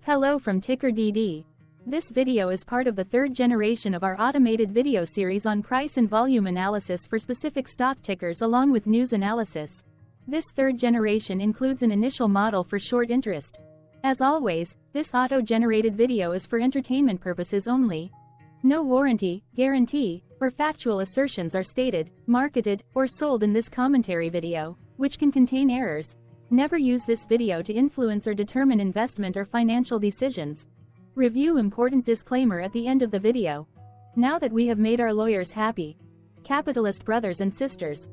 Hello from TickerDD. This video is part of the third generation of our automated video series on price and volume analysis for specific stock tickers along with news analysis. This third generation includes an initial model for short interest. As always, this auto-generated video is for entertainment purposes only. No warranty, guarantee, or factual assertions are stated, marketed, or sold in this commentary video, which can contain errors. Never use this video to influence or determine investment or financial decisions. Review important disclaimer at the end of the video. Now that we have made our lawyers happy, capitalist brothers and sisters,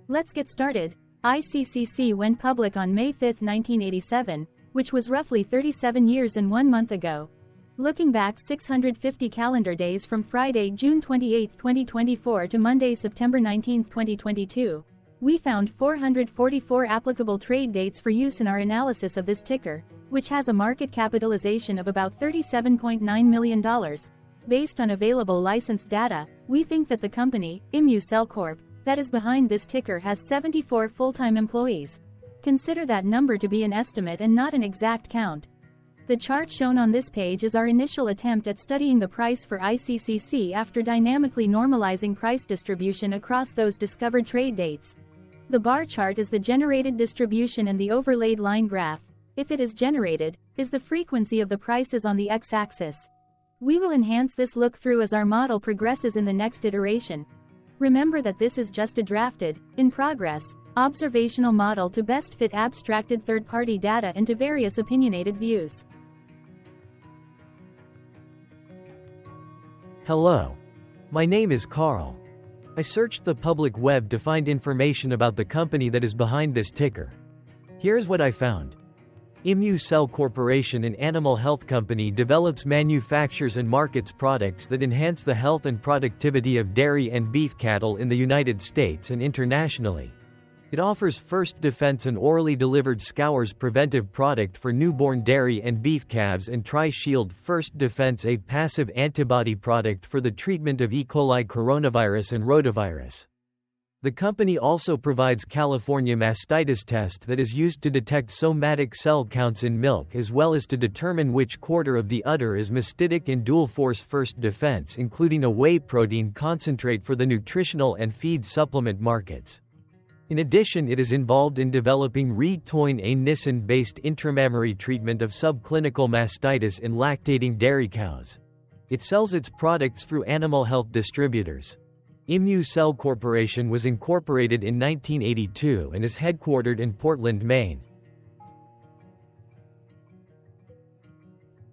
let's get started. ICCC went public on May 5, 1987, which was roughly 37 years and 1 month ago. Looking back 650 calendar days from Friday, June 28, 2024 to Monday, September 19, 2022. We found 444 applicable trade dates for use in our analysis of this ticker, which has a market capitalization of about $37.9 million. Based on available licensed data, we think that the company, ImmuCell Corp., that is behind this ticker has 74 full-time employees. Consider that number to be an estimate and not an exact count. The chart shown on this page is our initial attempt at studying the price for ICCC after dynamically normalizing price distribution across those discovered trade dates. The bar chart is the generated distribution and the overlaid line graph, if it is generated, is the frequency of the prices on the x-axis. We will enhance this look-through as our model progresses in the next iteration. Remember that this is just a drafted, in progress, observational model to best fit abstracted third-party data into various opinionated views. Hello. My name is Carl. I searched the public web to find information about the company that is behind this ticker. Here's what I found. ImmuCell Corporation, an animal health company, develops, manufactures and markets products that enhance the health and productivity of dairy and beef cattle in the United States and internationally. It offers First Defense, an orally delivered scours preventive product for newborn dairy and beef calves, and Tri-Shield First Defense, a passive antibody product for the treatment of E. coli coronavirus and rotavirus. The company also provides California mastitis test that is used to detect somatic cell counts in milk as well as to determine which quarter of the udder is mastitic, and Dual Force First Defense, including a whey protein concentrate for the nutritional and feed supplement markets. In addition, it is involved in developing Retoin, a nisin-based intramammary treatment of subclinical mastitis in lactating dairy cows. It sells its products through animal health distributors. ImmuCell Corporation was incorporated in 1982 and is headquartered in Portland, Maine.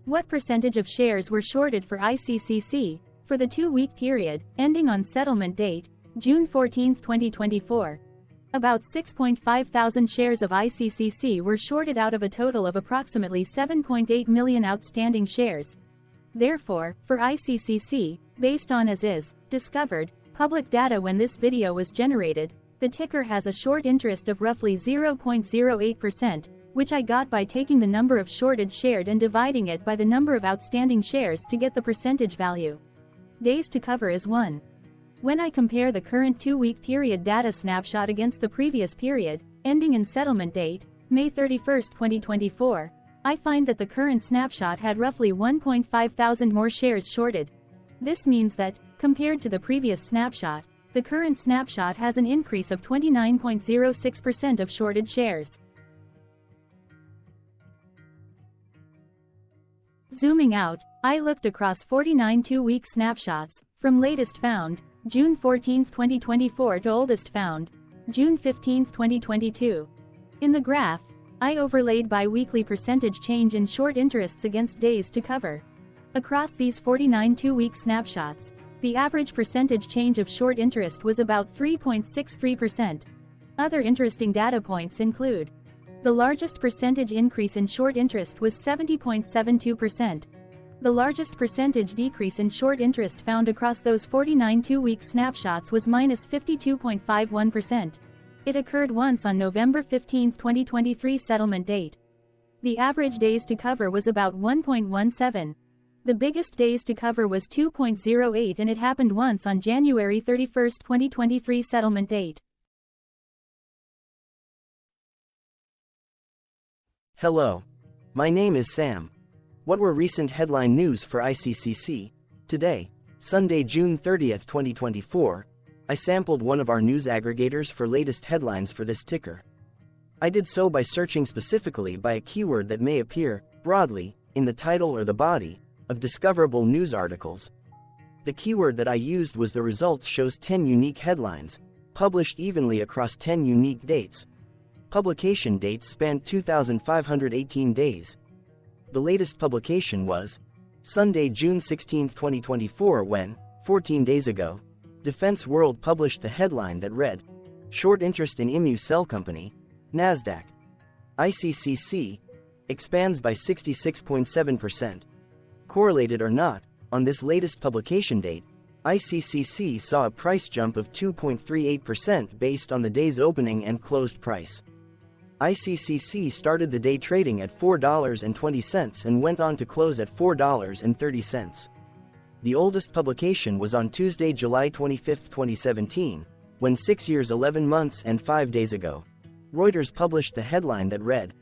What percentage of shares were shorted for ICCC for the 2-week period, ending on settlement date, June 14, 2024? About 6.5 thousand shares of ICCC were shorted out of a total of approximately 7.8 million outstanding shares. Therefore, for ICCC, based on as is, discovered, public data when this video was generated, the ticker has a short interest of roughly 0.08%, which I got by taking the number of shorted shared and dividing it by the number of outstanding shares to get the percentage value. Days to cover is 1. When I compare the current 2-week period data snapshot against the previous period, ending in settlement date, May 31, 2024, I find that the current snapshot had roughly 1.5 thousand more shares shorted. This means that, compared to the previous snapshot, the current snapshot has an increase of 29.06% of shorted shares. Zooming out, I looked across 49 2-week snapshots, from latest found, June 14, 2024 to oldest found, June 15, 2022. In the graph, I overlaid bi-weekly percentage change in short interests against days to cover. Across these 49 2-week snapshots, the average percentage change of short interest was about 3.63%. Other interesting data points include: the largest percentage increase in short interest was 70.72%. The largest percentage decrease in short interest found across those 49 2-week snapshots was -52.51%. It occurred once on November 15, 2023 settlement date. The average days to cover was about 1.17. The biggest days to cover was 2.08, and it happened once on January 31, 2023 settlement date. Hello. My name is Sam. What were recent headline news for ICCC? Today, Sunday, June 30, 2024, I sampled one of our news aggregators for latest headlines for this ticker. I did so by searching specifically by a keyword that may appear, broadly, in the title or the body of discoverable news articles. The keyword that I used was the results shows 10 unique headlines, published evenly across 10 unique dates. Publication dates spanned 2,518 days. The latest publication was Sunday, June 16, 2024, when, 14 days ago, Defense World published the headline that read, "Short interest in IMU Cell Company, NASDAQ. ICCC expands by 66.7%. Correlated or not, on this latest publication date, ICCC saw a price jump of 2.38% based on the day's opening and closed price. ICCC started the day trading at $4.20 and went on to close at $4.30. The oldest publication was on Tuesday, July 25, 2017, when 6 years, 11 months and 5 days ago, Reuters published the headline that read,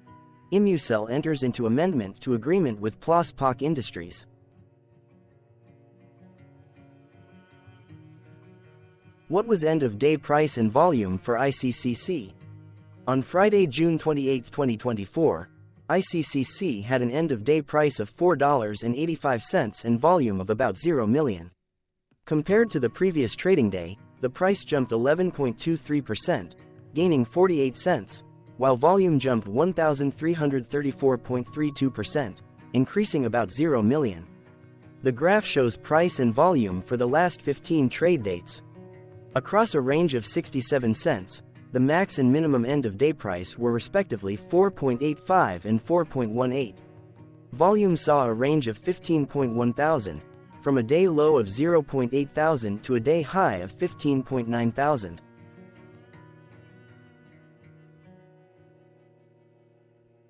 "ImmuCell enters into amendment to agreement with PLOS-POC Industries." What was end-of-day price and volume for ICCC? On Friday, June 28, 2024, ICCC had an end-of-day price of $4.85 and volume of about 0 million. Compared to the previous trading day, the price jumped 11.23%, gaining 48 cents, while volume jumped 1,334.32%, increasing about 0 million. The graph shows price and volume for the last 15 trade dates. Across a range of 67 cents, the max and minimum end-of-day price were respectively 4.85 and 4.18. Volume saw a range of 15.1 thousand, from a day low of 0.8 thousand to a day high of 15.9 thousand.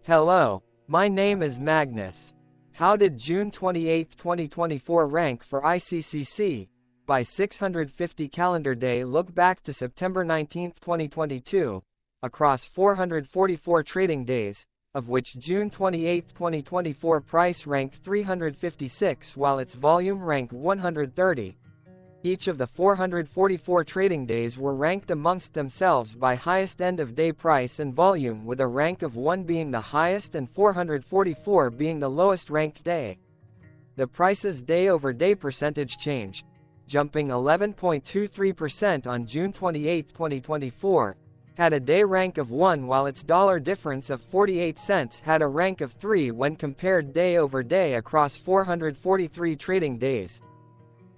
Hello, my name is Magnus. How did June 28, 2024 rank for ICCC? By 650 calendar day look back to September 19, 2022, across 444 trading days, of which June 28, 2024 price ranked 356 while its volume ranked 130. Each of the 444 trading days were ranked amongst themselves by highest end-of-day price and volume, with a rank of 1 being the highest and 444 being the lowest ranked day. The price's day-over-day percentage change, jumping 11.23% on June 28, 2024, had a day rank of 1 while its dollar difference of 48 cents had a rank of 3 when compared day over day across 443 trading days.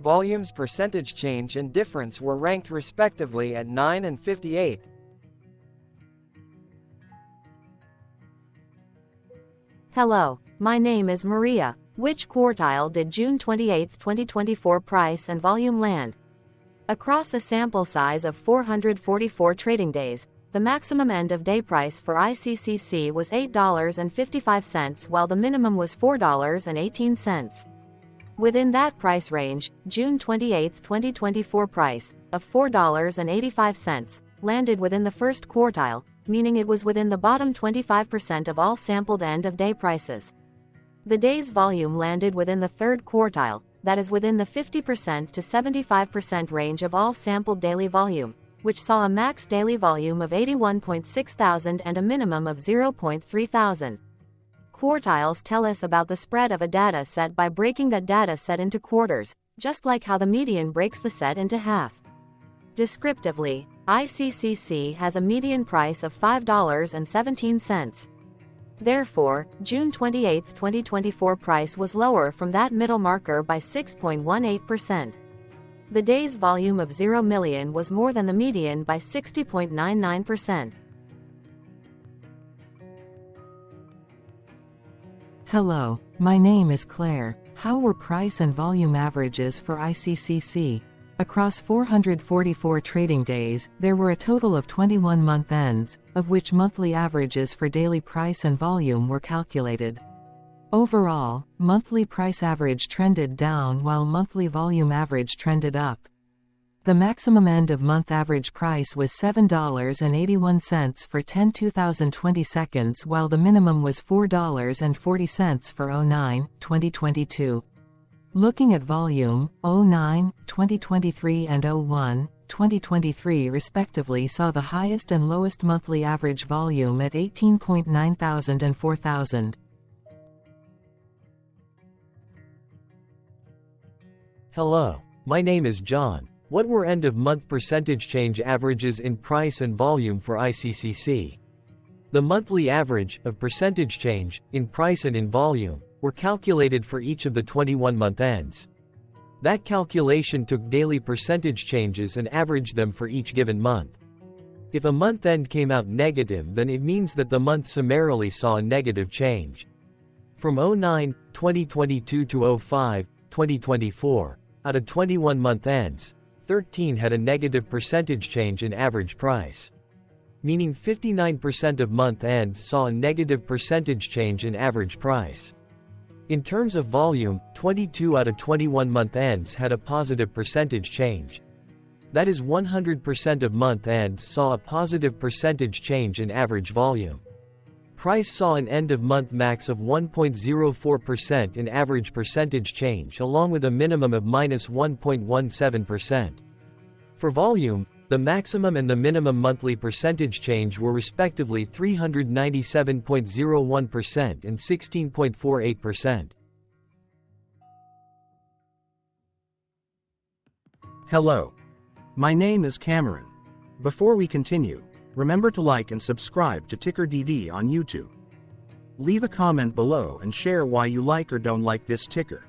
Volume's percentage change and difference were ranked respectively at 9 and 58. Hello, my name is Maria. Which quartile did June 28, 2024 price and volume land? Across a sample size of 444 trading days, the maximum end-of-day price for ICCC was $8.55 while the minimum was $4.18. Within that price range, June 28, 2024 price, of $4.85, landed within the first quartile, meaning it was within the bottom 25% of all sampled end-of-day prices. The day's volume landed within the third quartile, that is within the 50% to 75% range of all sampled daily volume, which saw a max daily volume of 81.6 thousand and a minimum of 0.3 thousand. Quartiles tell us about the spread of a data set by breaking that data set into quarters, just like how the median breaks the set into half. Descriptively, ICCC has a median price of $5.17. Therefore, June 28, 2024 price was lower from that middle marker by 6.18%. The day's volume of 0 million was more than the median by 60.99%. Hello, my name is Claire. How were price and volume averages for ICCC? Across 444 trading days, there were a total of 21 month ends, of which monthly averages for daily price and volume were calculated. Overall, monthly price average trended down while monthly volume average trended up. The maximum end-of-month average price was $7.81 for 10 2020 seconds, while the minimum was $4.40 for 09/2022. Looking at volume, 09/2023 and 01/2023 respectively saw the highest and lowest monthly average volume at 18.9 thousand and 4,000. Hello, my name is John. What were end-of-month percentage change averages in price and volume for ICCC? The monthly average of percentage change in price and in volume were calculated for each of the 21-month ends. That calculation took daily percentage changes and averaged them for each given month. If a month end came out negative, then it means that the month summarily saw a negative change. From 09/2022 to 05/2024, out of 21 month ends, 13 had a negative percentage change in average price. Meaning 59% of month ends saw a negative percentage change in average price. In terms of volume, 22 out of 21 month ends had a positive percentage change. That is 100% of month ends saw a positive percentage change in average volume. Price saw an end-of-month max of 1.04% in average percentage change, along with a minimum of -1.17%. For volume, the maximum and the minimum monthly percentage change were respectively 397.01% and 16.48%. Hello. My name is Cameron. Before we continue, remember to like and subscribe to TickerDD on YouTube. Leave a comment below and share why you like or don't like this ticker.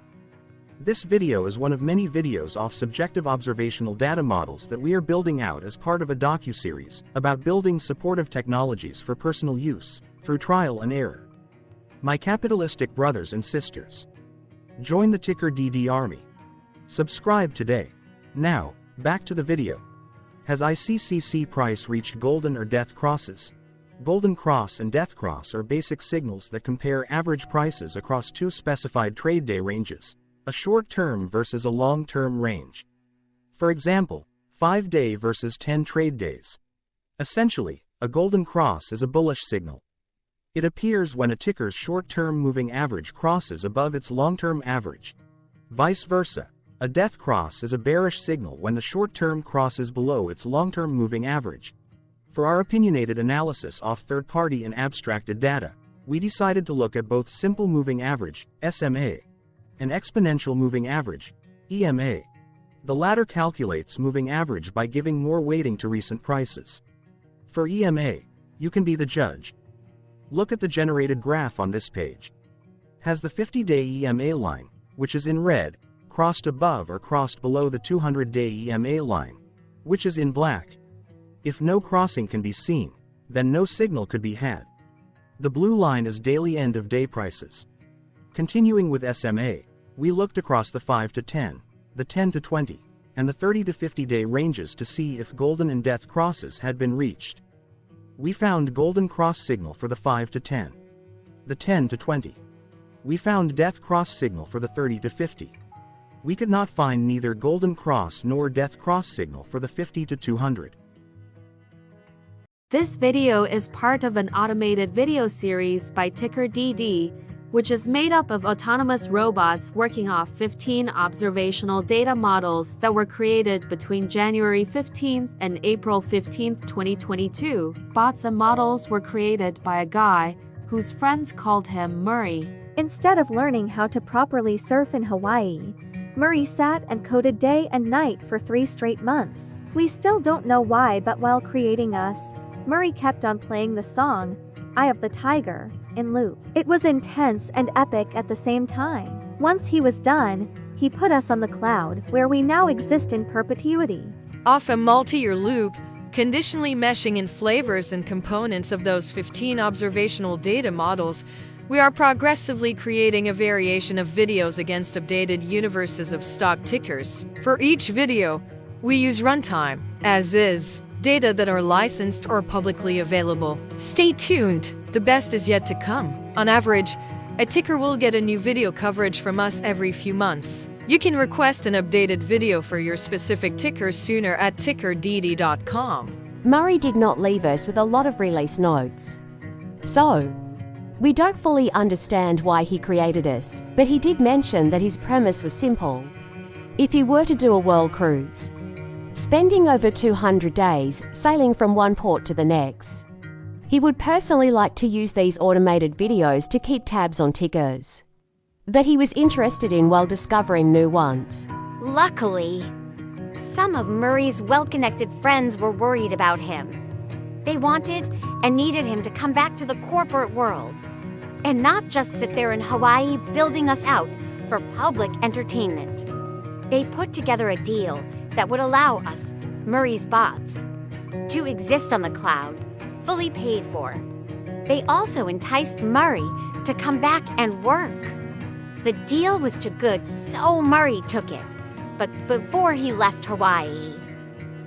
This video is one of many videos off subjective observational data models that we are building out as part of a docu-series about building supportive technologies for personal use, through trial and error. My capitalistic brothers and sisters, join the TickerDD army. Subscribe today. Now, back to the video. Has ICCC price reached golden or death crosses? Golden cross and death cross are basic signals that compare average prices across two specified trade day ranges, a short-term versus a long-term range. For example, 5-day versus 10 trade days. Essentially, a golden cross is a bullish signal. It appears when a ticker's short-term moving average crosses above its long-term average. Vice versa, a death cross is a bearish signal when the short-term crosses below its long-term moving average. For our opinionated analysis off third-party and abstracted data, we decided to look at both simple moving average, SMA, and exponential moving average, EMA. The latter calculates moving average by giving more weighting to recent prices. For EMA, you can be the judge. Look at the generated graph on this page. Has the 50-day EMA line, which is in red, crossed above or crossed below the 200-day EMA line, which is in black? If no crossing can be seen, then no signal could be had. The blue line is daily end-of-day prices. Continuing with SMA, we looked across the 5 to 10, the 10 to 20, and the 30 to 50-day ranges to see if golden and death crosses had been reached. We found golden cross signal for the 5 to 10, the 10 to 20. We found death cross signal for the 30 to 50. We could not find neither golden cross nor death cross signal for the 50 to 200. This video is part of an automated video series by TickerDD, which is made up of autonomous robots working off 15 observational data models that were created between January 15th and April 15th, 2022. Bots and models were created by a guy whose friends called him Murray. Instead of learning how to properly surf in Hawaii, Murray sat and coded day and night for 3 straight months. We still don't know why, but while creating us, Murray kept on playing the song, Eye of the Tiger, in loop. It was intense and epic at the same time. Once he was done, he put us on the cloud, where we now exist in perpetuity. Off a multi-year loop, conditionally meshing in flavors and components of those 15 observational data models, we are progressively creating a variation of videos against updated universes of stock tickers. For each video, we use runtime, as is, data that are licensed or publicly available. Stay tuned, the best is yet to come. On average, a ticker will get a new video coverage from us every few months. You can request an updated video for your specific ticker sooner at TickerDD.com. Murray did not leave us with a lot of release notes. So, we don't fully understand why he created us, but he did mention that his premise was simple. If he were to do a world cruise, spending over 200 days sailing from one port to the next, he would personally like to use these automated videos to keep tabs on tickers that he was interested in while discovering new ones. Luckily, some of Murray's well-connected friends were worried about him. They wanted and needed him to come back to the corporate world and not just sit there in Hawaii building us out for public entertainment. They put together a deal that would allow us, Murray's bots, to exist on the cloud, fully paid for. They also enticed Murray to come back and work. The deal was too good, so Murray took it. But before he left Hawaii,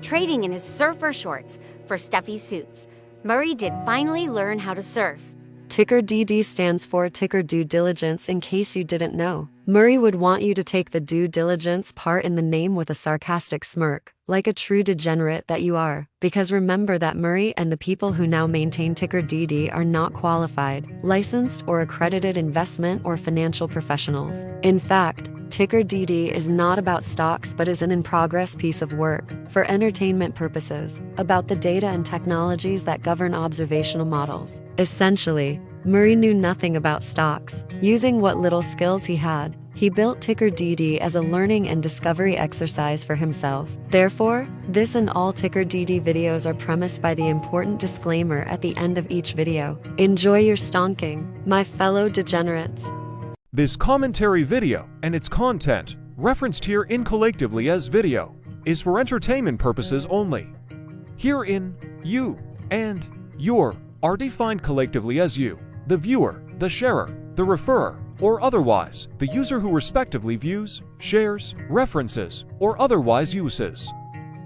trading in his surfer shorts for stuffy suits, Murray did finally learn how to surf. TickerDD stands for Ticker Due Diligence, in case you didn't know. Murray would want you to take the due diligence part in the name with a sarcastic smirk, like a true degenerate that you are. Because remember that Murray and the people who now maintain TickerDD are not qualified, licensed, or accredited investment or financial professionals. In fact, TickerDD is not about stocks but is an in-progress piece of work, for entertainment purposes, about the data and technologies that govern observational models. Essentially, Murray knew nothing about stocks. Using what little skills he had, he built TickerDD as a learning and discovery exercise for himself. Therefore, this and all TickerDD videos are premised by the important disclaimer at the end of each video. Enjoy your stonking, my fellow degenerates. This commentary video and its content, referenced here collectively as video, is for entertainment purposes only. Herein, you and your are defined collectively as you, the viewer, the sharer, the referrer, or otherwise, the user who respectively views, shares, references, or otherwise uses.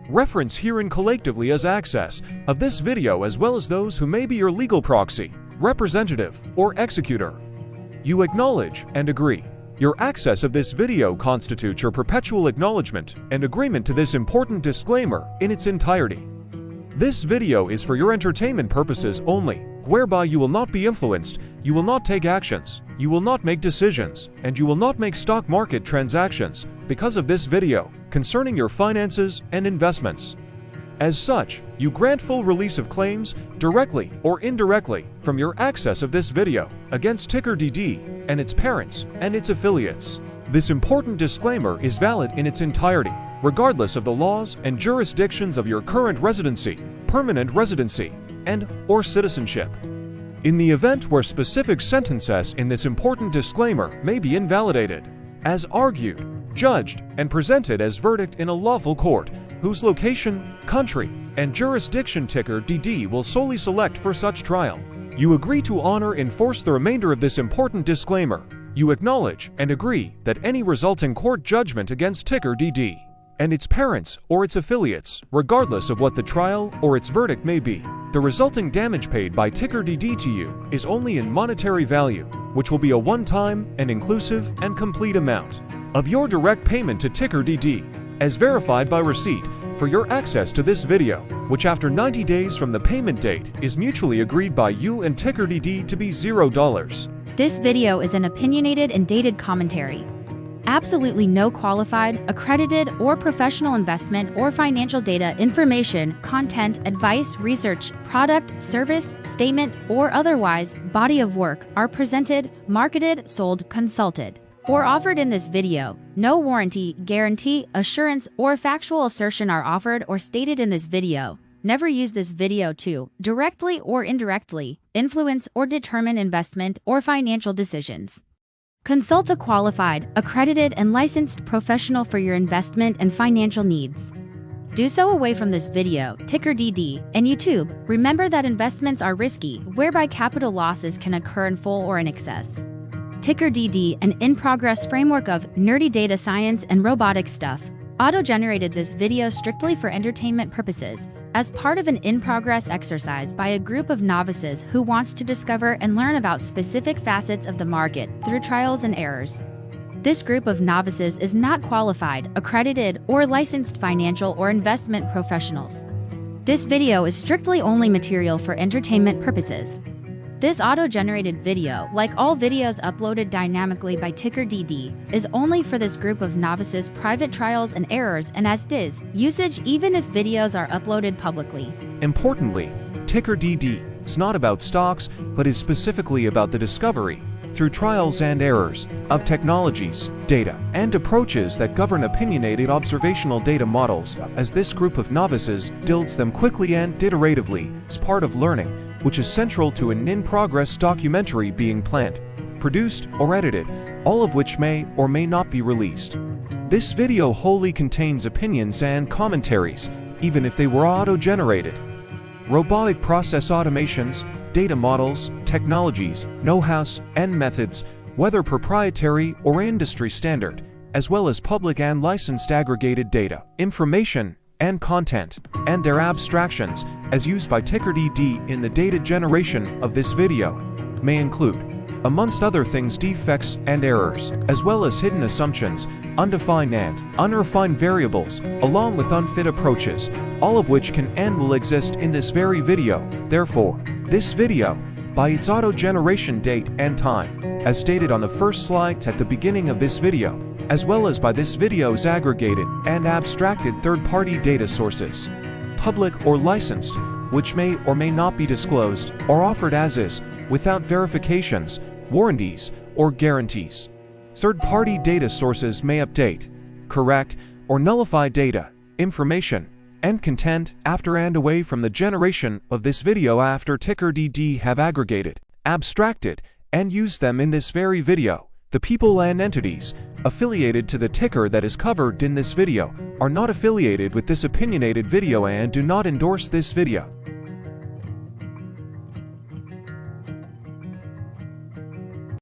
Reference herein collectively as access of this video as well as those who may be your legal proxy, representative, or executor. You acknowledge and agree. Your access of this video constitutes your perpetual acknowledgement and agreement to this important disclaimer in its entirety. This video is for your entertainment purposes only, whereby you will not be influenced, you will not take actions, you will not make decisions, and you will not make stock market transactions because of this video concerning your finances and investments. As such, you grant full release of claims, directly or indirectly, from your access of this video against TickerDD and its parents and its affiliates. This important disclaimer is valid in its entirety, regardless of the laws and jurisdictions of your current residency, permanent residency, and/or citizenship. In the event where specific sentences in this important disclaimer may be invalidated, as argued, judged, and presented as verdict in a lawful court, whose location, country, and jurisdiction TickerDD will solely select for such trial, you agree to honor and enforce the remainder of this important disclaimer. You acknowledge and agree that any resulting court judgment against TickerDD and its parents or its affiliates, regardless of what the trial or its verdict may be, the resulting damage paid by TickerDD to you is only in monetary value, which will be a one-time and inclusive and complete amount of your direct payment to TickerDD, as verified by receipt, for your access to this video, which after 90 days from the payment date is mutually agreed by you and TickerDD to be $0. This video is an opinionated and dated commentary. Absolutely no qualified, accredited, or professional investment or financial data, information, content, advice, research, product, service, statement, or otherwise body of work are presented, marketed, sold, consulted, or offered in this video. No warranty, guarantee, assurance, or factual assertion are offered or stated in this video. Never use this video to, directly or indirectly, influence or determine investment or financial decisions. Consult a qualified, accredited, and licensed professional for your investment and financial needs. Do so away from this video, TickerDD, and YouTube. Remember that investments are risky, whereby capital losses can occur in full or in excess. TickerDD, an in-progress framework of nerdy data science and robotic stuff, auto-generated this video strictly for entertainment purposes, as part of an in-progress exercise by a group of novices who wants to discover and learn about specific facets of the market through trials and errors. This group of novices is not qualified, accredited, or licensed financial or investment professionals. This video is strictly only material for entertainment purposes. This auto-generated video, like all videos uploaded dynamically by TickerDD, is only for this group of novices' private trials and errors and as is usage even if videos are uploaded publicly. Importantly, TickerDD is not about stocks, but is specifically about the discovery, through trials and errors, of technologies, data, and approaches that govern opinionated observational data models, as this group of novices builds them quickly and iteratively as part of learning, which is central to an in-progress documentary being planned, produced, or edited, all of which may or may not be released. This video wholly contains opinions and commentaries, even if they were auto-generated. Robotic process automations, data models, technologies, know-hows, and methods, whether proprietary or industry standard, as well as public and licensed aggregated data, information, and content, and their abstractions, as used by TickerDD in the data generation of this video, may include, amongst other things, defects and errors, as well as hidden assumptions, undefined and unrefined variables, along with unfit approaches, all of which can and will exist in this very video. Therefore, this video, by its auto-generation date and time, as stated on the first slide at the beginning of this video, as well as by this video's aggregated and abstracted third-party data sources, public or licensed, which may or may not be disclosed or offered as is, without verifications, warranties, or guarantees. Third-party data sources may update, correct, or nullify data, information, and content after and away from the generation of this video after TickerDD have aggregated, abstracted, and used them in this very video. The people and entities affiliated to the ticker that is covered in this video are not affiliated with this opinionated video and do not endorse this video.